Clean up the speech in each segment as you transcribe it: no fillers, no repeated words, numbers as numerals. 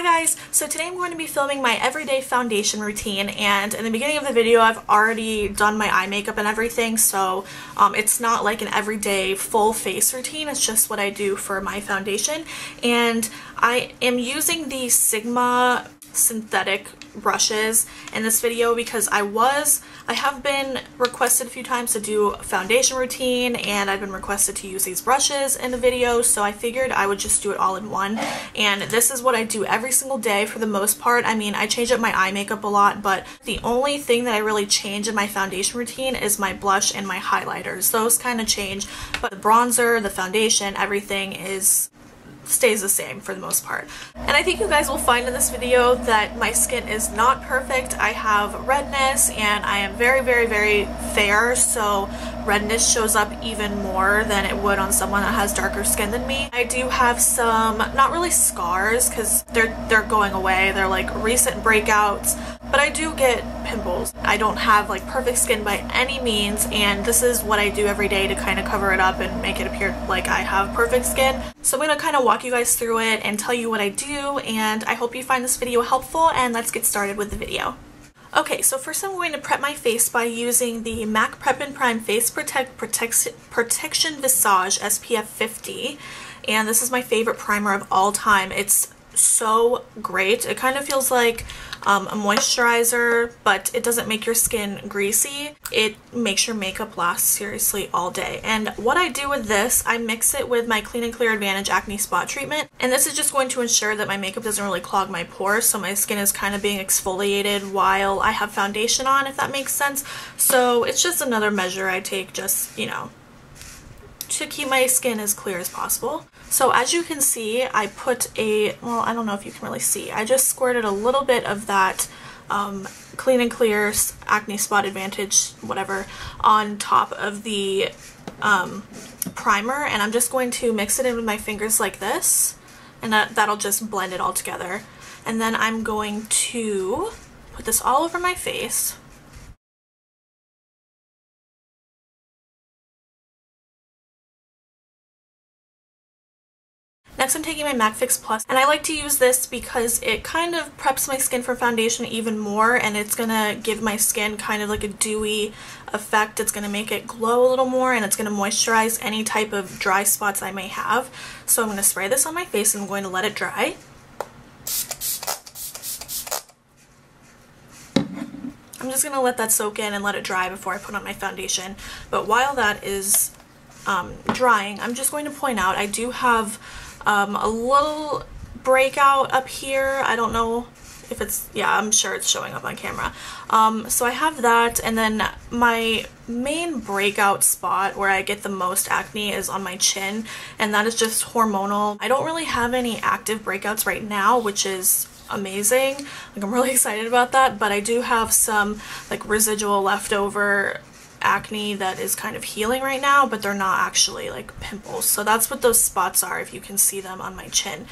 Hi guys! So today I'm going to be filming my everyday foundation routine, and in the beginning of the video I've already done my eye makeup and everything, so it's not like an everyday full face routine, it's just what I do for my foundation. And I am using the Sigma synthetic brushes in this video because I have been requested a few times to do a foundation routine, and I've been requested to use these brushes in the video, so I figured I would just do it all in one. And this is what I do every single day for the most part. I mean, I change up my eye makeup a lot, but the only thing that I really change in my foundation routine is my blush and my highlighters. Those kind of change, but the bronzer, the foundation, everything stays the same for the most part. And I think you guys will find in this video that my skin is not perfect. I have redness and I am very, very, very fair, so redness shows up even more than it would on someone that has darker skin than me. I do have some, not really scars because they're going away, they're like recent breakouts, but I do get pimples. I don't have like perfect skin by any means, and this is what I do every day to kind of cover it up and make it appear like I have perfect skin. So I'm going to kind of walk you guys through it and tell you what I do, and I hope you find this video helpful, and let's get started with the video. Okay, so first I'm going to prep my face by using the MAC Prep and Prime Face Protection Visage SPF 50, and this is my favorite primer of all time. It's so great. It kind of feels like a moisturizer, but it doesn't make your skin greasy. It makes your makeup last seriously all day. And what I do with this, I mix it with my Clean and Clear Advantage Acne Spot Treatment, and this is just going to ensure that my makeup doesn't really clog my pores, so my skin is kind of being exfoliated while I have foundation on, if that makes sense. So it's just another measure I take, just, you know, to keep my skin as clear as possible. So as you can see, I put well, I don't know if you can really see, I just squirted a little bit of that Clean and Clear Acne Spot Advantage, whatever, on top of the primer, and I'm just going to mix it in with my fingers like this, and that'll just blend it all together. And then I'm going to put this all over my face. Next I'm taking my MAC Fix Plus, and I like to use this because it kind of preps my skin for foundation even more, and it's gonna give my skin kind of like a dewy effect. It's gonna make it glow a little more, and it's gonna moisturize any type of dry spots I may have. So I'm gonna spray this on my face and I'm going to let it dry. I'm just gonna let that soak in and let it dry before I put on my foundation. But while that is drying, I'm just going to point out I do have a little breakout up here. I don't know if it's, yeah, I'm sure it's showing up on camera. So I have that, and then my main breakout spot where I get the most acne is on my chin, and that is just hormonal. I don't really have any active breakouts right now, which is amazing. Like, I'm really excited about that, but I do have some like residual leftover acne that is kind of healing right now, but they're not actually like pimples. So that's what those spots are, if you can see them on my chin.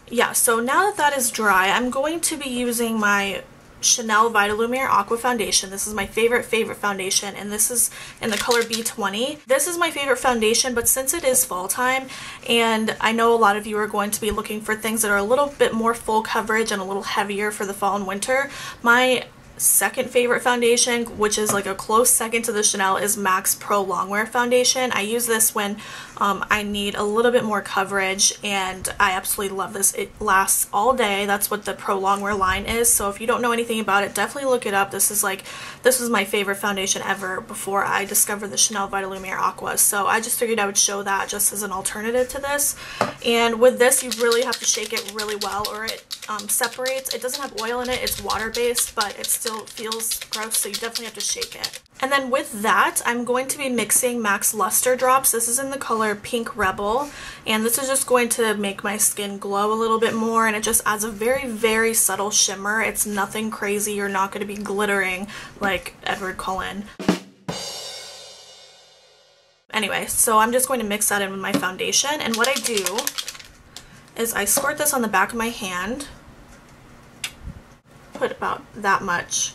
Yeah, so now that that is dry, I'm going to be using my Chanel Vitalumiere Aqua Foundation. This is my favorite foundation, and this is in the color B20. This is my favorite foundation, but since it is fall time, and I know a lot of you are going to be looking for things that are a little bit more full coverage and a little heavier for the fall and winter, my second favorite foundation, which is like a close second to the Chanel, is MAC's Pro Longwear Foundation. I use this when I need a little bit more coverage, and I absolutely love this. It lasts all day. That's what the Pro Longwear line is, so if you don't know anything about it, definitely look it up. This was my favorite foundation ever before I discovered the Chanel Vitalumiere Aqua, so I just figured I would show that just as an alternative to this. And with this, you really have to shake it really well, or it separates. It doesn't have oil in it, it's water-based, but it still feels gross, so you definitely have to shake it. And then with that, I'm going to be mixing MAC's Luster Drops. This is in the color Pink Rebel, and this is just going to make my skin glow a little bit more, and it just adds a very, very subtle shimmer. It's nothing crazy. You're not going to be glittering like Edward Cullen. Anyway, so I'm just going to mix that in with my foundation, and what I do is I squirt this on the back of my hand, put about that much,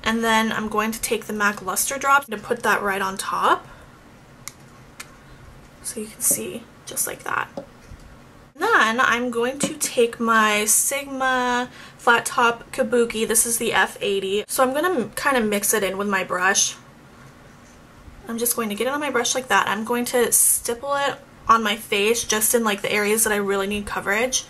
and then I'm going to take the MAC Luster Drop to put that right on top, so you can see, just like that. And then then I'm going to take my Sigma flat top kabuki. This is the F80. So I'm going to kind of mix it in with my brush. I'm just going to get it on my brush like that. I'm going to stipple it on my face just in like the areas that I really need coverage.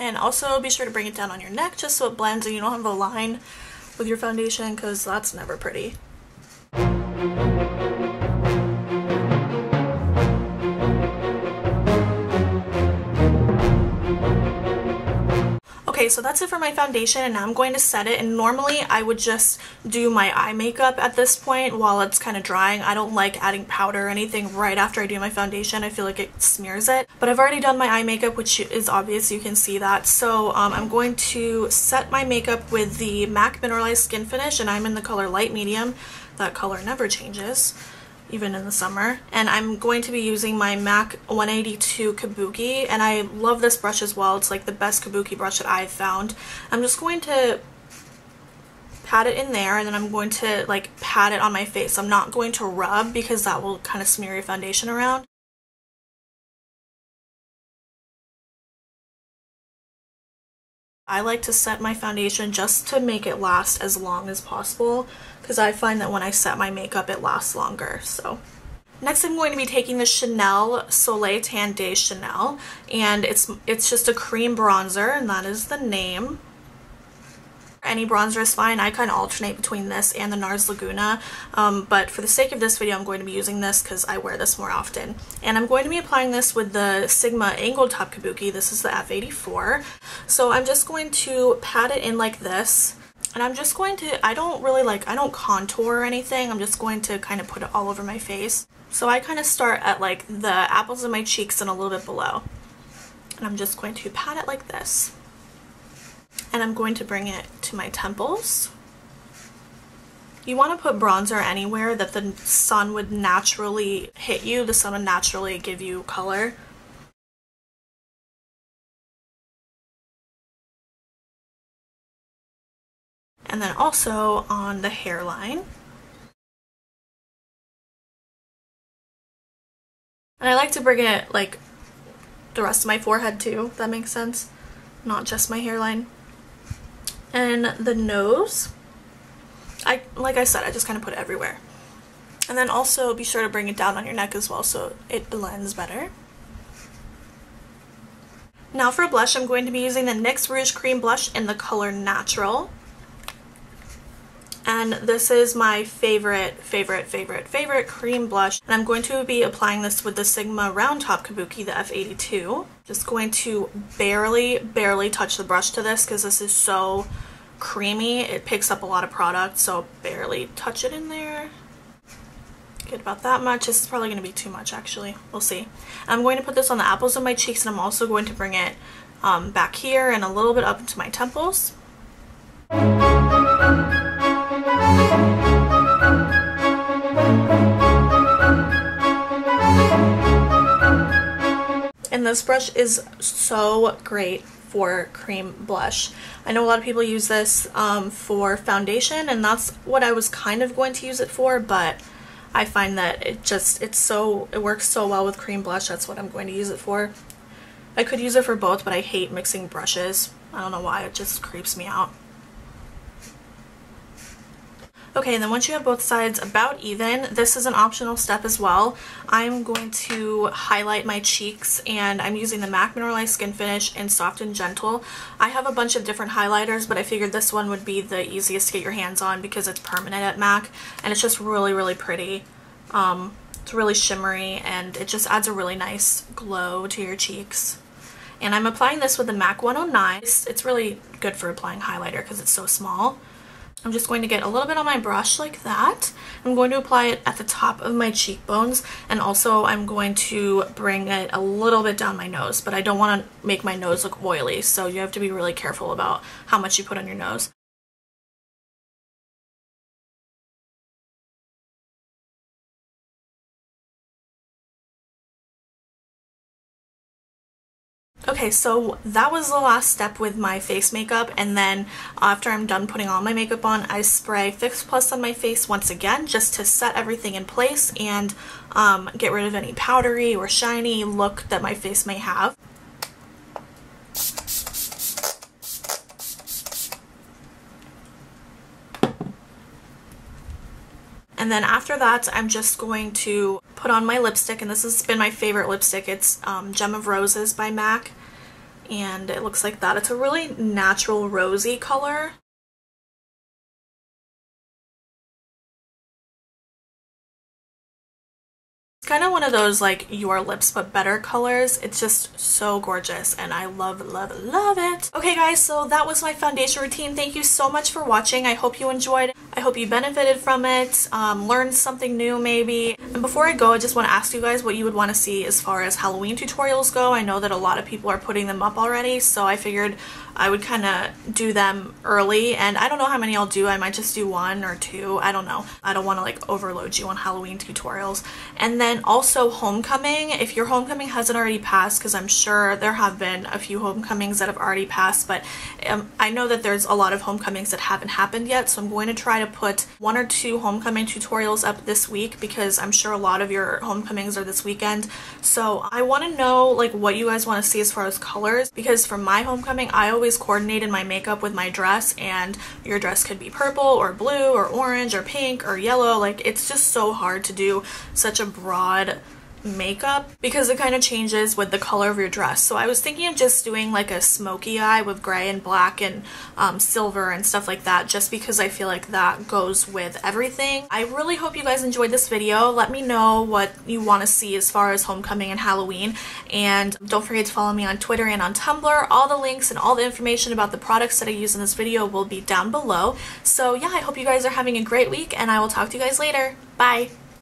And also be sure to bring it down on your neck just so it blends and you don't have a line with your foundation, because that's never pretty. Okay, so that's it for my foundation, and now I'm going to set it. And normally I would just do my eye makeup at this point while it's kind of drying. I don't like adding powder or anything right after I do my foundation. I feel like it smears it. But I've already done my eye makeup, which is obvious, you can see that. So I'm going to set my makeup with the MAC Mineralize Skinfinish, and I'm in the color light medium. That color never changes, even in the summer. And I'm going to be using my MAC 182 Kabuki, and I love this brush as well. It's like the best Kabuki brush that I've found. I'm just going to pat it in there, and then I'm going to like pat it on my face. I'm not going to rub because that will kind of smear your foundation around. I like to set my foundation just to make it last as long as possible, because I find that when I set my makeup it lasts longer. So next I'm going to be taking the Chanel Soleil Tan Day Chanel, and it's just a cream bronzer, and that is the name. Any bronzer is fine. I kind of alternate between this and the NARS Laguna, but for the sake of this video I'm going to be using this because I wear this more often. And I'm going to be applying this with the Sigma Angled Top Kabuki. This is the F84. So I'm just going to pat it in like this, and I'm just going to, I don't contour or anything. I'm just going to kind of put it all over my face. So I kind of start at like the apples of my cheeks and a little bit below. And I'm just going to pat it like this. And I'm going to bring it to my temples. You want to put bronzer anywhere that the sun would naturally hit you. The sun would naturally give you color. And then also on the hairline. And I like to bring it like the rest of my forehead too, if that makes sense. Not just my hairline. And the nose, like I said, I just kind of put it everywhere. And then also be sure to bring it down on your neck as well so it blends better. Now for blush, I'm going to be using the NYX Rouge Cream Blush in the color Natural. And this is my favorite cream blush. And I'm going to be applying this with the Sigma Round Top Kabuki, the F82. Just going to barely touch the brush to this because this is so creamy. It picks up a lot of product, so barely touch it in there. Get about that much. This is probably going to be too much actually. We'll see. I'm going to put this on the apples of my cheeks, and I'm also going to bring it back here and a little bit up into my temples. And this brush is so great for cream blush. I know a lot of people use this for foundation, and that's what I was kind of going to use it for, but I find that it works so well with cream blush. That's what I'm going to use it for. I could use it for both, but I hate mixing brushes. I don't know why, it just creeps me out. Okay, and then once you have both sides about even, this is an optional step as well. I'm going to highlight my cheeks, and I'm using the MAC Mineralize Skin Finish in Soft and Gentle. I have a bunch of different highlighters, but I figured this one would be the easiest to get your hands on because it's permanent at MAC, and it's just really pretty. It's really shimmery, and it just adds a really nice glow to your cheeks. And I'm applying this with the MAC 109. It's really good for applying highlighter because it's so small. I'm just going to get a little bit on my brush like that. I'm going to apply it at the top of my cheekbones, and also I'm going to bring it a little bit down my nose, but I don't want to make my nose look oily, so you have to be really careful about how much you put on your nose. Okay, so that was the last step with my face makeup, and then after I'm done putting all my makeup on, I spray Fix Plus on my face once again just to set everything in place and get rid of any powdery or shiny look that my face may have. And then after that, I'm just going to put on my lipstick, and this has been my favorite lipstick. It's Gem of Roses by MAC, and it looks like that. It's a really natural rosy color. It's kind of one of those like Your Lips But Better colors. It's just so gorgeous and I love, love, love it. Okay guys, so that was my foundation routine. Thank you so much for watching. I hope you enjoyed. I hope you benefited from it, learned something new maybe. And before I go, I just want to ask you guys what you would want to see as far as Halloween tutorials go. I know that a lot of people are putting them up already, so I figured I would kind of do them early, and I don't know how many I'll do. I might just do 1 or 2. I don't know. I don't want to like overload you on Halloween tutorials. And then also homecoming. If your homecoming hasn't already passed, because I'm sure there have been a few homecomings that have already passed, but I know that there's a lot of homecomings that haven't happened yet, so I'm going to try to put 1 or 2 homecoming tutorials up this week because I'm sure a lot of your homecomings are this weekend. So I want to know like what you guys want to see as far as colors, because for my homecoming I always coordinated my makeup with my dress, and your dress could be purple or blue or orange or pink or yellow. Like, it's just so hard to do such a broad makeup because it kind of changes with the color of your dress. So I was thinking of just doing like a smoky eye with gray and black and silver and stuff like that, just because I feel like that goes with everything. I really hope you guys enjoyed this video. Let me know what you want to see as far as homecoming and Halloween, and don't forget to follow me on Twitter and on Tumblr. All the links and all the information about the products that I use in this video will be down below. So yeah, I hope you guys are having a great week, and I will talk to you guys later. Bye!